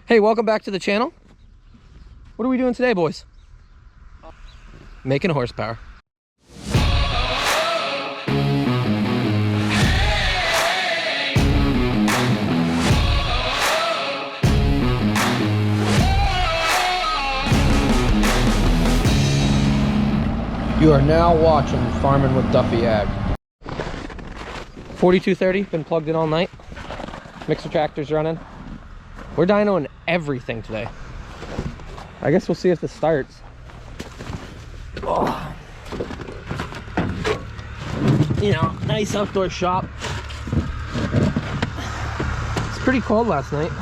Hey, welcome back to the channel. What are we doing today, boys? Making horsepower. You are now watching Farming with Duffy Ag. 4230, been plugged in all night. Mixer tractor's running. We're dynoing everything today. I guess we'll see if this starts. Oh. You know, nice outdoor shop. It's pretty cold last night.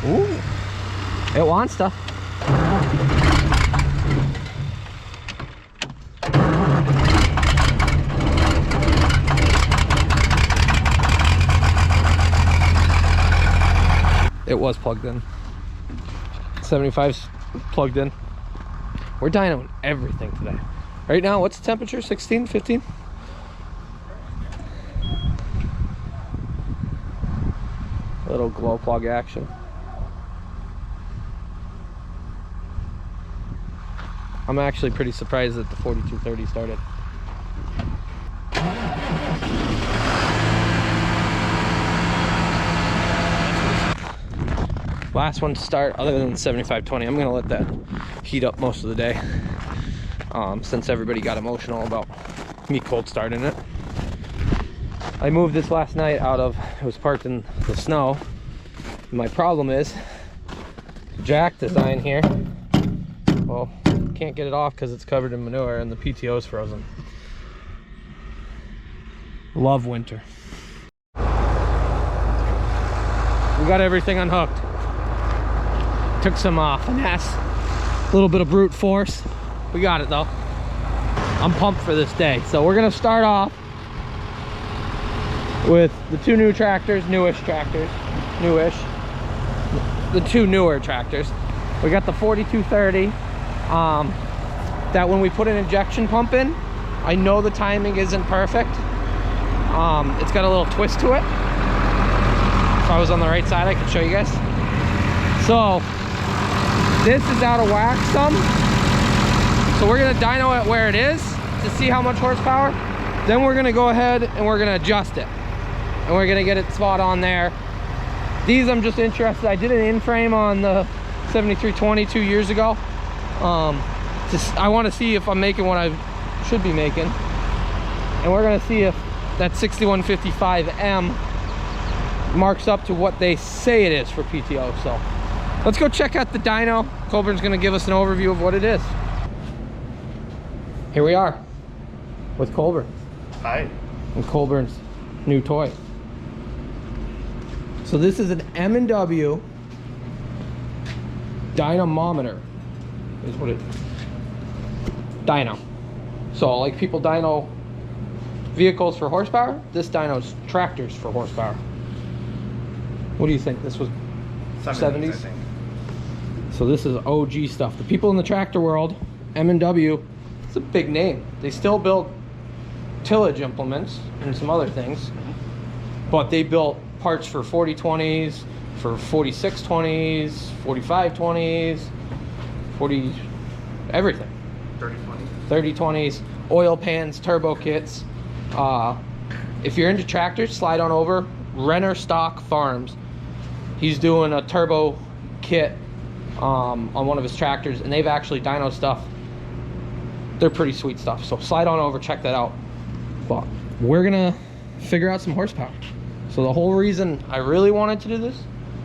Ooh, it wants to. It was plugged in. 75's plugged in. We're dynoing everything today. Right now, what's the temperature? 16, 15? Little glow plug action. I'm actually pretty surprised that the 4230 started. Last one to start other than 7520. I'm gonna let that heat up most of the day, since everybody got emotional about me cold starting it. I moved this last night out of, it was parked in the snow. My problem is jack design here, well, can't get it off because it's covered in manure and the PTO is frozen. Love winter. We got everything unhooked. Took some finesse, a little bit of brute force. We got it though. I'm pumped for this day. So we're gonna start off with the two new tractors, newish, the two newer tractors. We got the 4230, that when we put an injection pump in, I know the timing isn't perfect. It's got a little twist to it. If I was on the right side, I could show you guys. So this is out of whack some. So we're gonna dyno it where it is to see how much horsepower. Then we're gonna go ahead and we're gonna adjust it. And we're gonna get it spot on there. These I'm just interested. I did an in-frame on the 7320 2 years ago. I wanna see if I'm making what I should be making. And we're gonna see if that 6155M marks up to what they say it is for PTO. So let's go check out the dyno. Colburn's gonna give us an overview of what it is. Here we are with Colburn. Hi. And Colburn's new toy. So this is an M&W dynamometer is what it is. Dyno. So like people dyno vehicles for horsepower, this dyno's tractors for horsepower. What do you think? This was 70s? I think. So this is OG stuff. The people in the tractor world, M&W, it's a big name. They still build tillage implements and some other things, but they built parts for 4020s, for 4620s, 4520s, 40, everything. 3020s, oil pans, turbo kits. If you're into tractors, slide on over. Renner Stock Farms. He's doing a turbo kit on one of his tractors, and they've actually dyno stuff. They're pretty sweet stuff. So slide on over, check that out. But we're gonna figure out some horsepower. So the whole reason I really wanted to do this,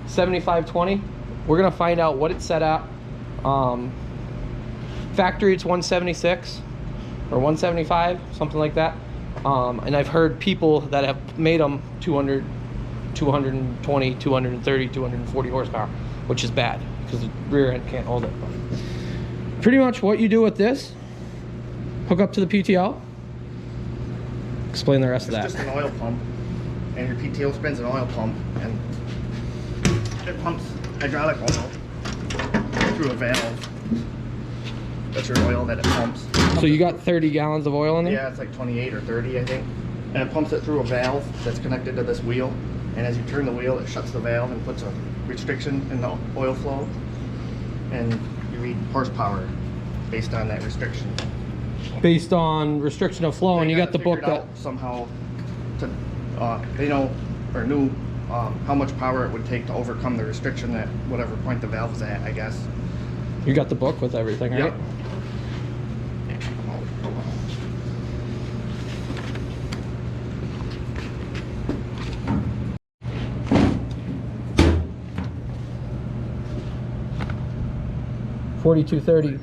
7520, we're gonna find out what it's set at. Factory it's 176 or 175, something like that. And I've heard people that have made them 200, 220, 230, 240 horsepower, which is bad because the rear end can't hold it. But pretty much what you do with this, hook up to the PTO, explain the rest of that. It's just an oil pump, and your PTO spins an oil pump, and it pumps hydraulic oil through a valve. That's your oil that it pumps. So you got 30 gallons of oil in there? Yeah, it's like 28 or 30, I think. and it pumps it through a valve that's connected to this wheel. And as you turn the wheel, it shuts the valve and puts a restriction in the oil flow. And you read horsepower based on that restriction. Based on restriction of flow, and you got the book that somehow to they know or knew how much power it would take to overcome the restriction at whatever point the valve is at, I guess. You got the book with everything, right? Yep. $42.30.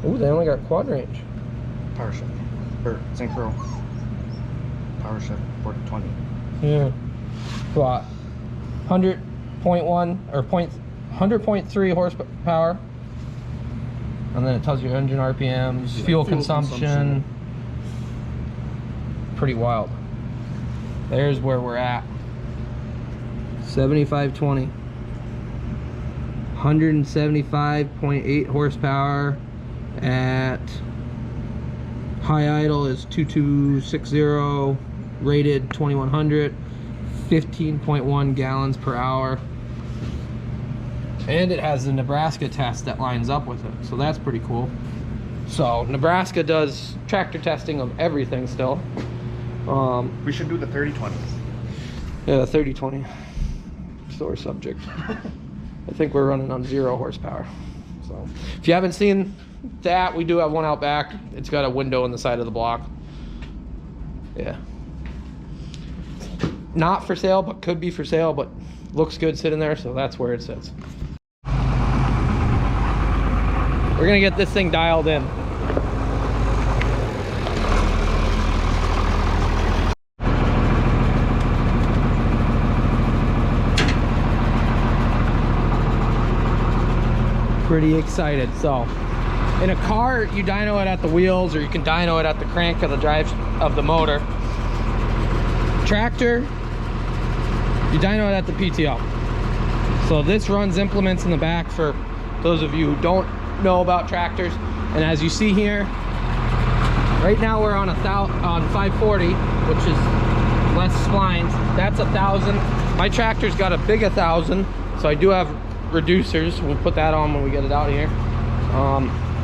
Ooh, they only got quad range. Power shift or synchro power shift 4020. Yeah. What? 100.1 or 100.3 horsepower. And then it tells you engine RPMs, fuel consumption. Pretty wild. There's where we're at. 7520. 175.8 horsepower at high idle is 2260, rated 2100, 15.1 gallons per hour. And it has the Nebraska test that lines up with it, so that's pretty cool. So Nebraska does tractor testing of everything still. We should do the 3020. Yeah, the 3020. Sore subject. I think we're running on 0 horsepower. So if you haven't seen that, we do have one out back. It's got a window on the side of the block. Yeah. Not for sale, but could be for sale, but looks good sitting there, so that's where it sits. We're gonna get this thing dialed in. Pretty excited. So in a car, you dyno it at the wheels, or you can dyno it at the crank of the drive of the motor. Tractor, you dyno it at the PTO. So this runs implements in the back for those of you who don't know about tractors. And as you see here, right now we're on 540, which is less splines. That's 1,000. My tractor's got a big 1,000, so I do have reducers. We'll put that on when we get it out here.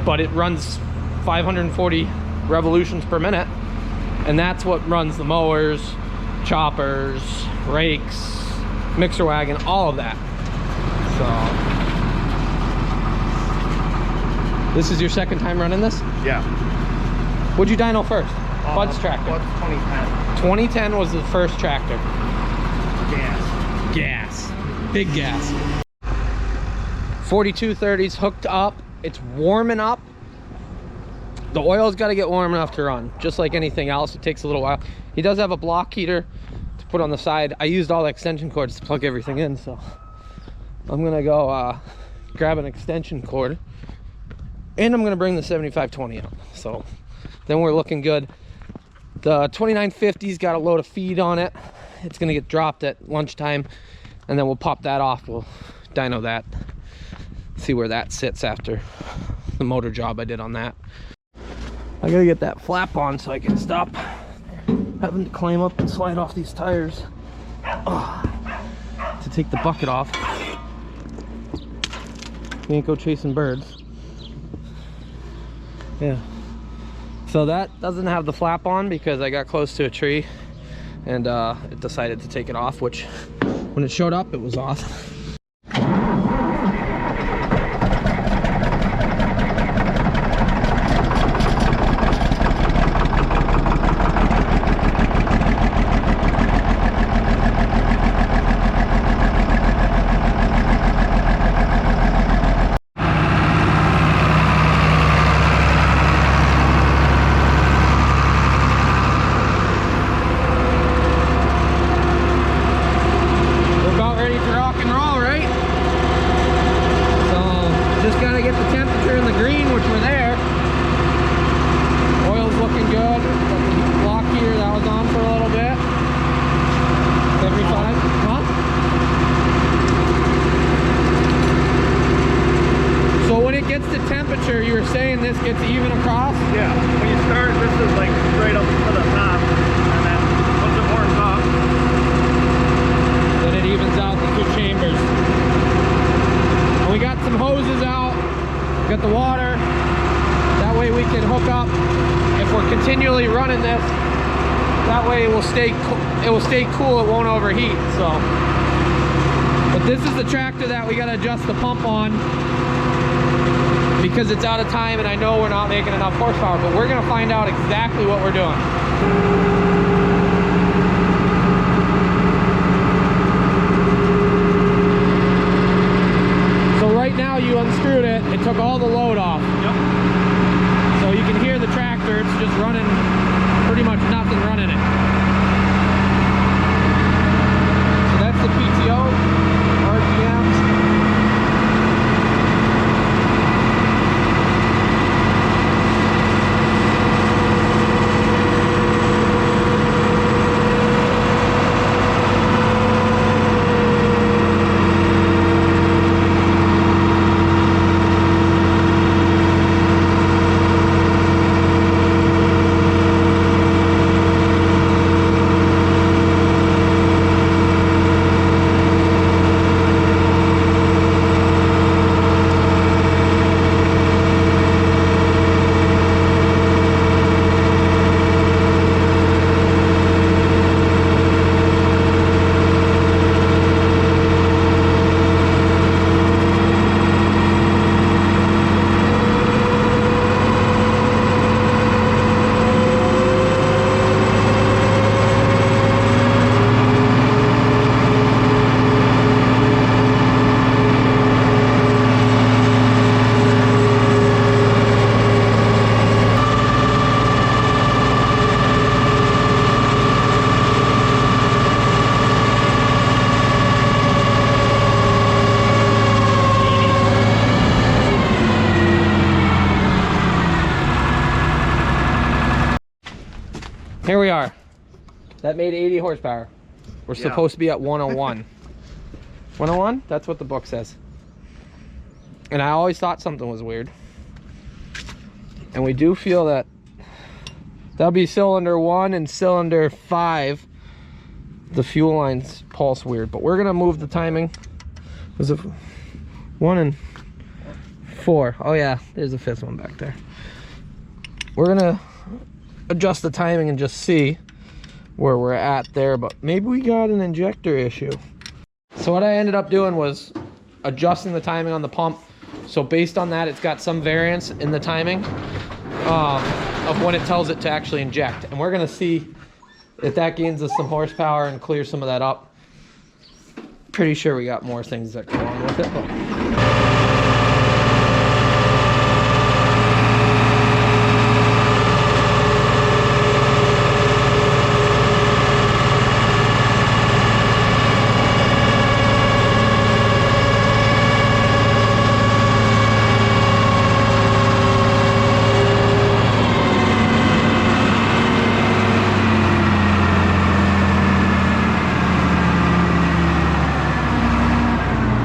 But it runs 540 revolutions per minute, and that's what runs the mowers, choppers, rakes, mixer wagon, all of that. So this is your second time running this? Yeah. What'd you dyno first? Bud's tractor. Bud's 2010. 2010 was the first tractor. Gas. Gas. Big gas. 4230's hooked up. It's warming up. The oil's got to get warm enough to run. Just like anything else, it takes a little while. He does have a block heater to put on the side. I used all the extension cords to plug everything in, so I'm gonna go grab an extension cord, and I'm gonna bring the 7520 out. So then we're looking good. The 2950's got a load of feed on it. It's gonna get dropped at lunchtime, and then we'll pop that off. We'll dyno that, see where that sits after the motor job I did on that. I gotta get that flap on so I can stop having to climb up and slide off these tires to take the bucket off. You ain't go chasing birds. Yeah. So that doesn't have the flap on because I got close to a tree and it decided to take it off, which when it showed up, it was off. Rock and roll running this. That way it will stay cool, it won't overheat. So, but this is the tractor that we got to adjust the pump on because it's out of time and I know we're not making enough horsepower, but we're gonna find out exactly what we're doing. So right now you unscrewed it, it took all the load off. Yep. So you can hear the tractor, it's just running, pretty much nothing running it. So that's the PTO, RPMs. Here we are. That made 80 horsepower. We're supposed to be at 101. 101? That's what the book says. And I always thought something was weird. And we do feel that that'll be cylinder 1 and cylinder 5. The fuel lines pulse weird, but we're gonna move the timing. Was it 1 and 4? Oh yeah, there's the 5th one back there. We're gonna adjust the timing and just see where we're at there, but maybe we got an injector issue. So what I ended up doing was adjusting the timing on the pump. So based on that, it's got some variance in the timing of when it tells it to actually inject. And we're gonna see if that gains us some horsepower and clears some of that up. Pretty sure we got more things that go on with it, but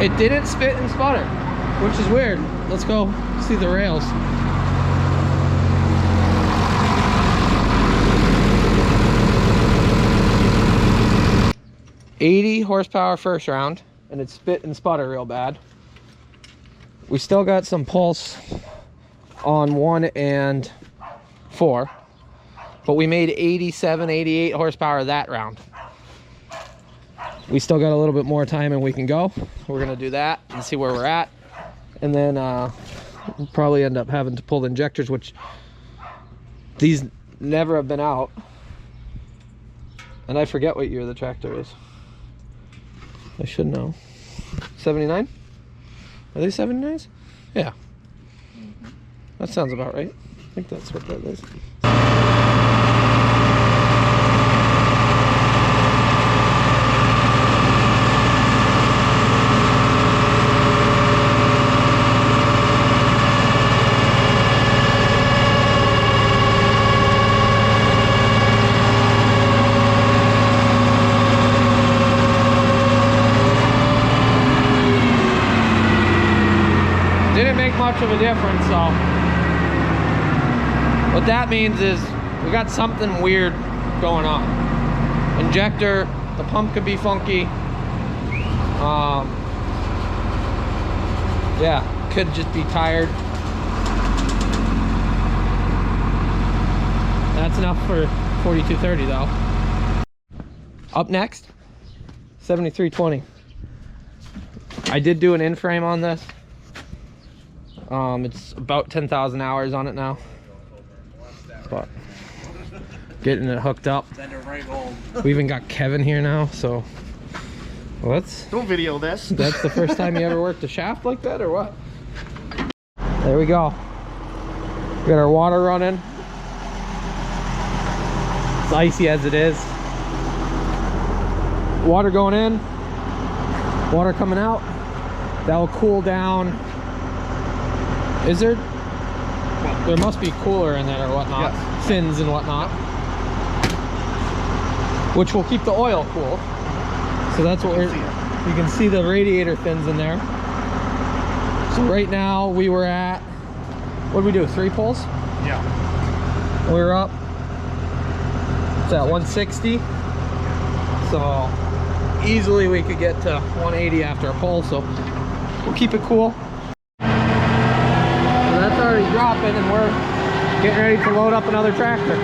it didn't spit and sputter, which is weird. Let's go see the rails. $80 horsepower first round, and it spit and sputter real bad. We still got some pulse on 1 and 4, but we made 87, 88 horsepower that round. We still got a little bit more time and we can go. We're gonna do that and see where we're at. And then we'll probably end up having to pull the injectors, which these never have been out. And I forget what year the tractor is. I should know. 79? Are they 79s? Yeah. That sounds about right. I think that's what that is. Didn't make much of a difference, so what that means is we got something weird going on. Injector, the pump could be funky. Yeah, could just be tired. That's enough for 4230 though. Up next, 7320. I did do an in-frame on this. It's about 10,000 hours on it now, but getting it hooked up. We even got Kevin here now, so don't video this. That's the first time you ever worked a shaft like that, or what? There we go. We got our water running. It's icy as it is. Water going in, water coming out. That'll cool down. Is there? Well, there must be cooler in there or whatnot. Yes. Fins and whatnot. Which will keep the oil cool. So that's what you can see the radiator fins in there. So right now we were at, what did we do, 3 pulls? Yeah. We were up, it's at 160. So easily we could get to 180 after a pull, so we'll keep it cool. So that's already dropping and we're getting ready to load up another tractor.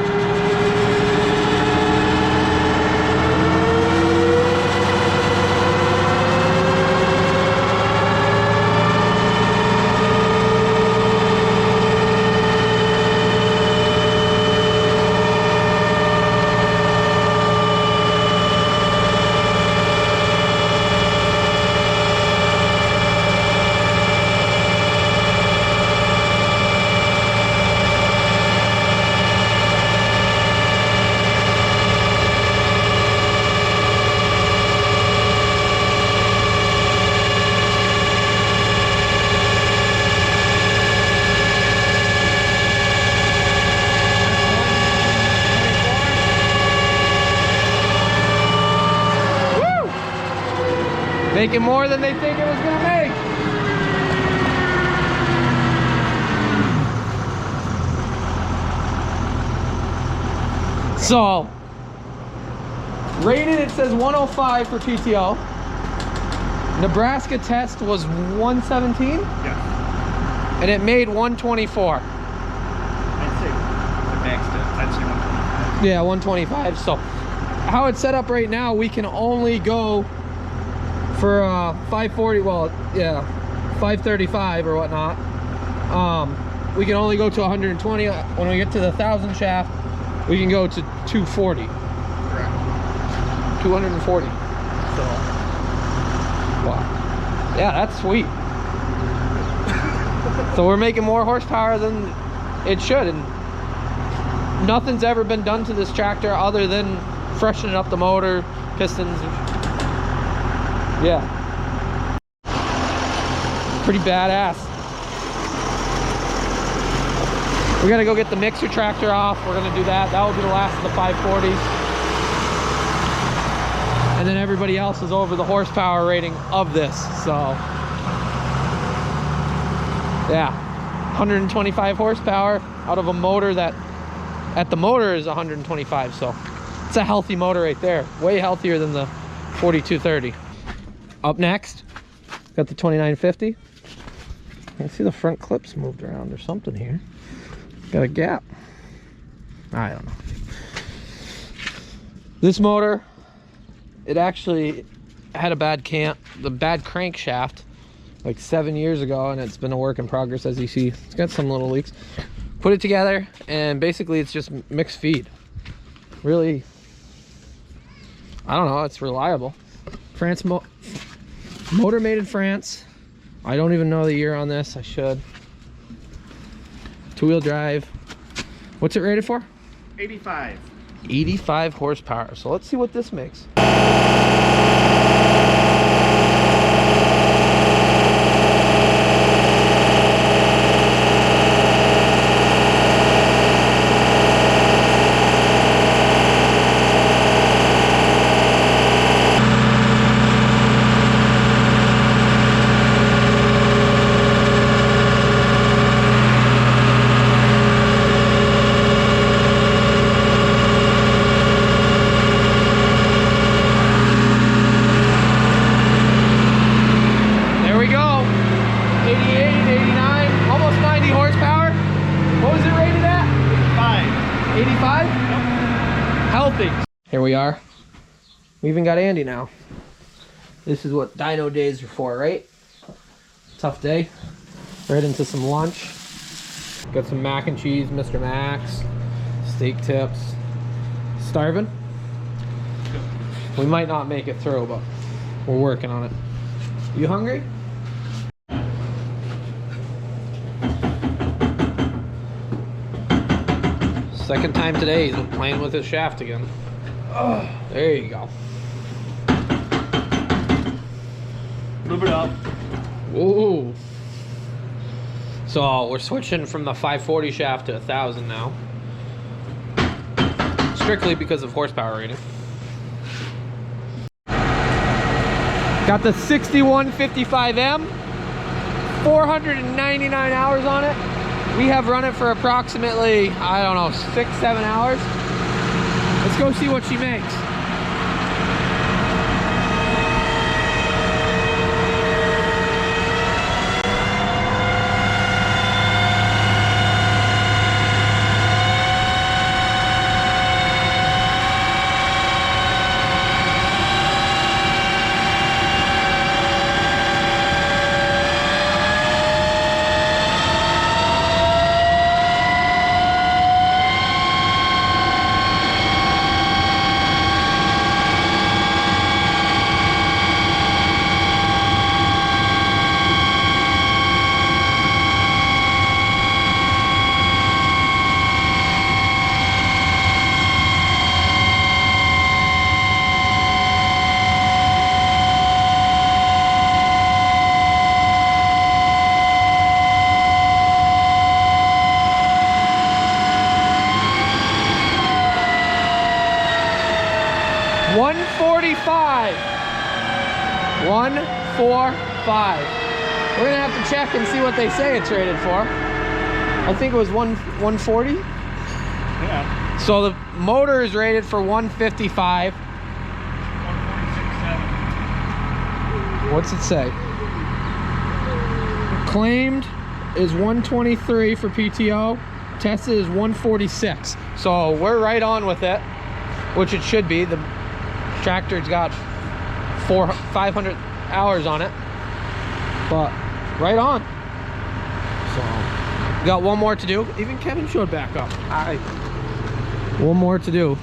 Making more than they think it was gonna make. So, rated it says 105 for PTO. Nebraska test was 117? Yeah. And it made 124. I'd say the maxed it. I'd say 125. Yeah, 125. So, how it's set up right now, we can only go for 540, well, yeah, 535 or whatnot. We can only go to 120. When we get to the 1,000 shaft, we can go to 240. Correct. 240. So, wow. Yeah, that's sweet. So we're making more horsepower than it should, and nothing's ever been done to this tractor other than freshening up the motor, pistons. Yeah, pretty badass. We gotta go get the mixer tractor off. We're gonna do that. That will be the last of the 540s. And then everybody else is over the horsepower rating of this. So, yeah, 125 horsepower out of a motor that at the motor is 125. So it's a healthy motor right there. Way healthier than the 4230. Up next, got the 2950. I see the front clips moved around or something here. Got a gap. I don't know. This motor, it actually had a bad crankshaft like 7 years ago, and it's been a work in progress. As you see, it's got some little leaks. Put it together, and basically it's just mixed feed. Really, I don't know, it's reliable. Motor made in France. I don't even know the year on this. I should. 2-wheel drive. What's it rated for? 85. 85 horsepower. So let's see what this makes. We even got Andy now. This is what dyno days are for, right? Tough day. Right into some lunch. Got some mac and cheese, Mr. Max, steak tips. Starving? We might not make it through, but we're working on it. You hungry? Second time today he's playing with his shaft again. Oh, there you go. Move it up. Ooh. So we're switching from the 540 shaft to 1000 now. Strictly because of horsepower rating. Got the 6155M, 499 hours on it. We have run it for approximately, I don't know, 6-7 hours. Let's go see what she makes. $145. We're gonna have to check and see what they say it's rated for. I think it was 140. Yeah. So the motor is rated for 155. 146.7. What's it say? Claimed is 123 for PTO. Tested is 146. So we're right on with it, which it should be. The tractor's got 500 hours on it, but right on. So got one more to do. Even Kevin showed back up. All right, one more to do.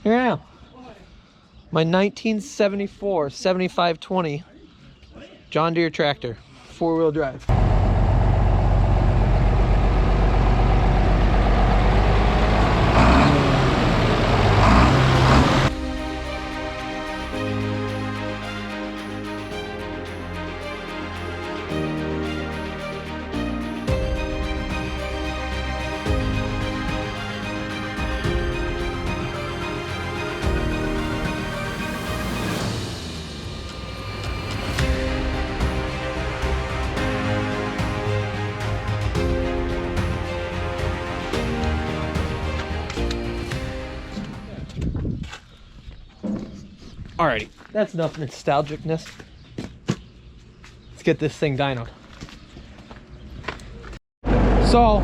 Here I am. My 1974 7520 John Deere tractor, 4-wheel drive. Alrighty, that's enough nostalgicness. Let's get this thing dynoed. So,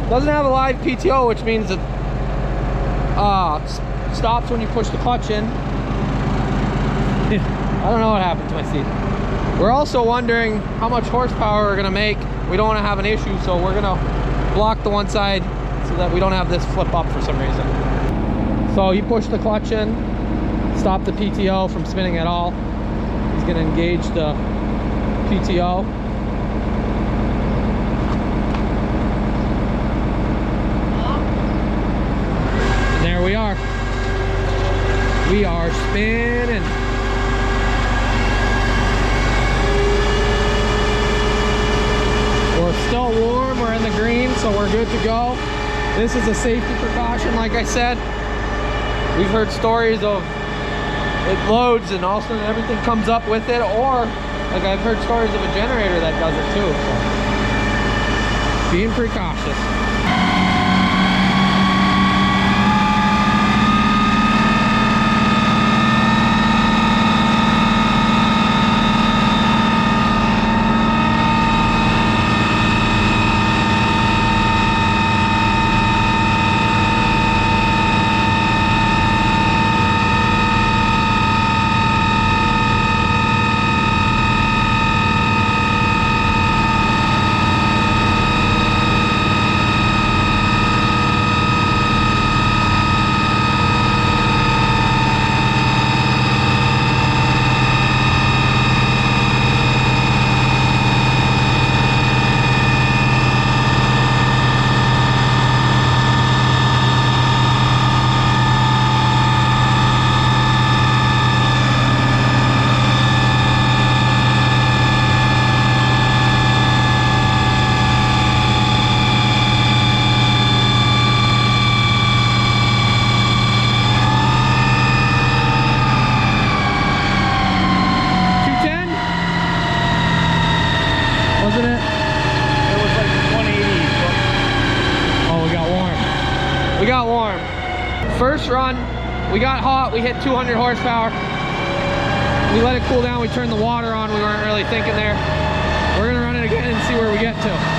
doesn't have a live PTO, which means it stops when you push the clutch in. I don't know what happened to my seat. We're also wondering how much horsepower we're gonna make. We don't want to have an issue, so we're gonna block the one side so that we don't have this flip up for some reason. So you push the clutch in, stop the PTO from spinning at all. He's going to engage the PTO. And there we are. We are spinning. We're still warm, we're in the green, so we're good to go. This is a safety precaution, like I said. We've heard stories of it loads and all of a sudden everything comes up with it, or like I've heard stories of a generator that does it too. So being precautious. got warm. First run, we got hot, we hit 200 horsepower. We let it cool down, we turned the water on, we weren't really thinking there. We're gonna run it again and see where we get to.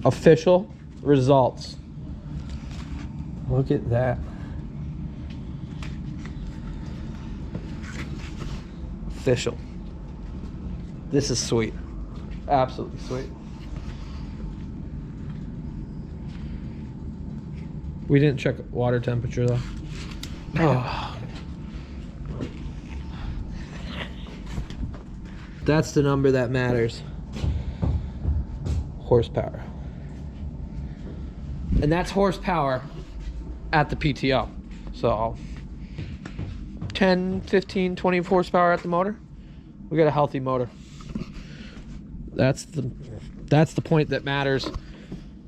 Official results. Look at that. Official. This is sweet. Absolutely sweet. We didn't check water temperature though. Oh. That's the number that matters. Horsepower. And that's horsepower at the PTO. So 10, 15, 20 horsepower at the motor. We got a healthy motor. That's the point that matters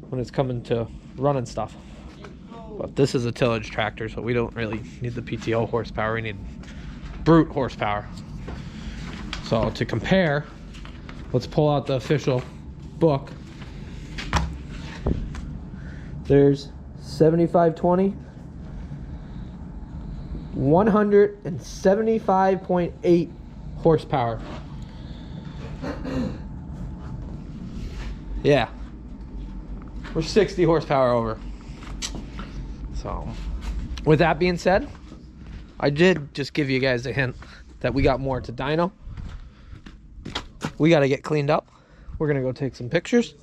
when it's coming to running stuff. But this is a tillage tractor, so we don't really need the PTO horsepower. We need brute horsepower. So to compare, let's pull out the official book. There's 7520, 175.8 horsepower. Yeah, we're 60 horsepower over. So with that being said, I did just give you guys a hint that we got more to dyno. We got to get cleaned up. We're gonna go take some pictures.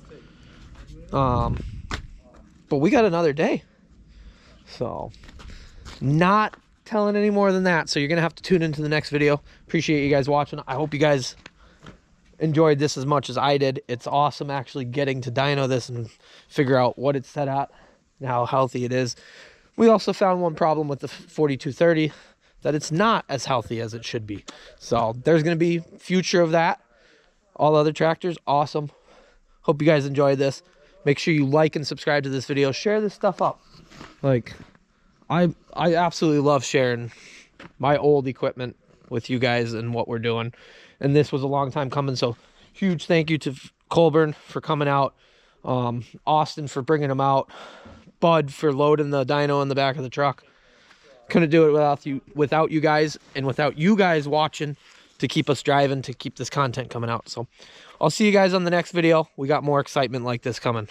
But we got another day, so not telling any more than that. So you're gonna have to tune into the next video. Appreciate you guys watching. I hope you guys enjoyed this as much as I did. It's awesome actually getting to dyno this and figure out what it's set at and how healthy it is. We also found one problem with the 4230, that it's not as healthy as it should be. So there's gonna be future of that. All other tractors, awesome. Hope you guys enjoyed this. Make sure you like and subscribe to this video. Share this stuff up. Like, I absolutely love sharing my old equipment with you guys and what we're doing. And this was a long time coming. So huge thank you to Colburn for coming out. Austin for bringing them out. Bud for loading the dyno in the back of the truck. Couldn't do it without you guys, and without you guys watching to keep us driving, to keep this content coming out. So I'll see you guys on the next video. We got more excitement like this coming.